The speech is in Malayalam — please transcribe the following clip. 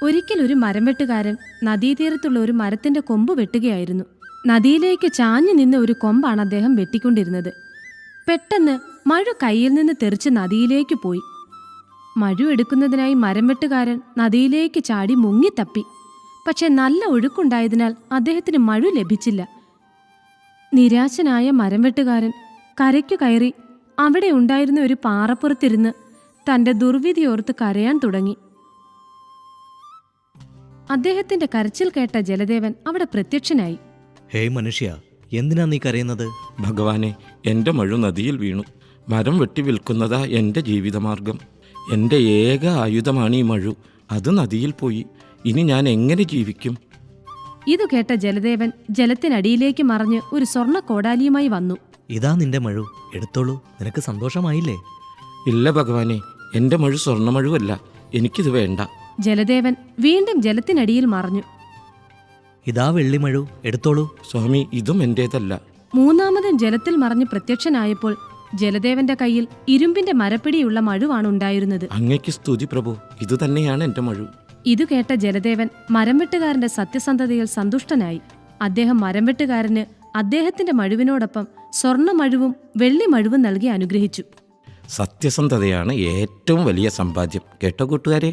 ഒരിക്കൽ ഒരു മരം വെട്ടുകാരൻ നദീതീരത്തുള്ള ഒരു മരത്തിന്റെ കൊമ്പ് വെട്ടുകയായിരുന്നു. നദിയിലേക്ക് ചാഞ്ഞു നിന്ന ഒരു കൊമ്പാണ് അദ്ദേഹം വെട്ടിക്കൊണ്ടിരുന്നത്. പെട്ടെന്ന് മഴ കയ്യിൽ നിന്ന് തെറിച്ച് നദിയിലേക്ക് പോയി. മഴ എടുക്കുന്നതിനായി മരം വെട്ടുകാരൻ നദിയിലേക്ക് ചാടി മുങ്ങിത്തപ്പി. പക്ഷെ നല്ല ഒഴുക്കുണ്ടായതിനാൽ അദ്ദേഹത്തിന് മഴ ലഭിച്ചില്ല. നിരാശനായ മരം വെട്ടുകാരൻ കരയ്ക്കു കയറി അവിടെ ഉണ്ടായിരുന്ന ഒരു പാറപ്പുറത്തിരുന്ന് തന്റെ ദുർവിധിയോർത്ത് കരയാൻ തുടങ്ങി. അദ്ദേഹത്തിന്റെ കരച്ചിൽ കേട്ട ജലദേവൻ അവിടെ പ്രത്യക്ഷനായി. ഹേ മനുഷ്യ, എന്തിനാ നീ കരയുന്നത്? ഭഗവാനെ, എൻ്റെ മഴു നദിയിൽ വീണു. മരം വെട്ടി വിൽക്കുന്നതാ എൻ്റെ ജീവിതമാർഗം. എൻ്റെ ഏക ആയുധമാണ് ഈ മഴു. അത് നദിയിൽ പോയി. ഇനി ഞാൻ എങ്ങനെ ജീവിക്കും? ഇതു കേട്ട ജലദേവൻ ജലത്തിനടിയിലേക്ക് മറഞ്ഞ് ഒരു സ്വർണ്ണ കോടാലിയുമായി വന്നു. ഇതാ നിന്റെ മഴു, എടുത്തോളൂ. നിനക്ക് സന്തോഷമായില്ലേ? ഇല്ല ഭഗവാനെ, എൻ്റെ മഴു സ്വർണ്ണമഴുവല്ല. എനിക്കിത് വേണ്ട. ജലദേവൻ വീണ്ടും ജലത്തിനടിയിൽ മറഞ്ഞു. ഇതാ വെള്ളിമഴു, എടുത്തോളൂ. സ്വാമി, ഇതും എൻ്റേതല്ല. മൂന്നാമതും ജലത്തിൽ മറഞ്ഞ് പ്രത്യക്ഷനായപ്പോൾ ജലദേവന്റെ കയ്യിൽ ഇരുമ്പിന്റെ മരപ്പിടിയുള്ള മഴുവാണ് ഉണ്ടായിരുന്നത്. അങ്ങയ്ക്ക് സ്തുതി പ്രഭു. ഇത് തന്നെയാണ് എൻ്റെ മഴു. ഇതു കേട്ട ജലദേവൻ മരംവെട്ടുകാരന്റെ സത്യസന്ധതയിൽ സന്തുഷ്ടനായി. അദ്ദേഹം മരംവെട്ടുകാരന് അദ്ദേഹത്തിന്റെ മഴുവിനോടൊപ്പം സ്വർണ്ണ മഴുവും വെള്ളി മഴുവും നൽകി അനുഗ്രഹിച്ചു. സത്യസന്ധതയാണ് ഏറ്റവും വലിയ സമ്പാദ്യം. കേട്ടോ കൂട്ടുകാരെ?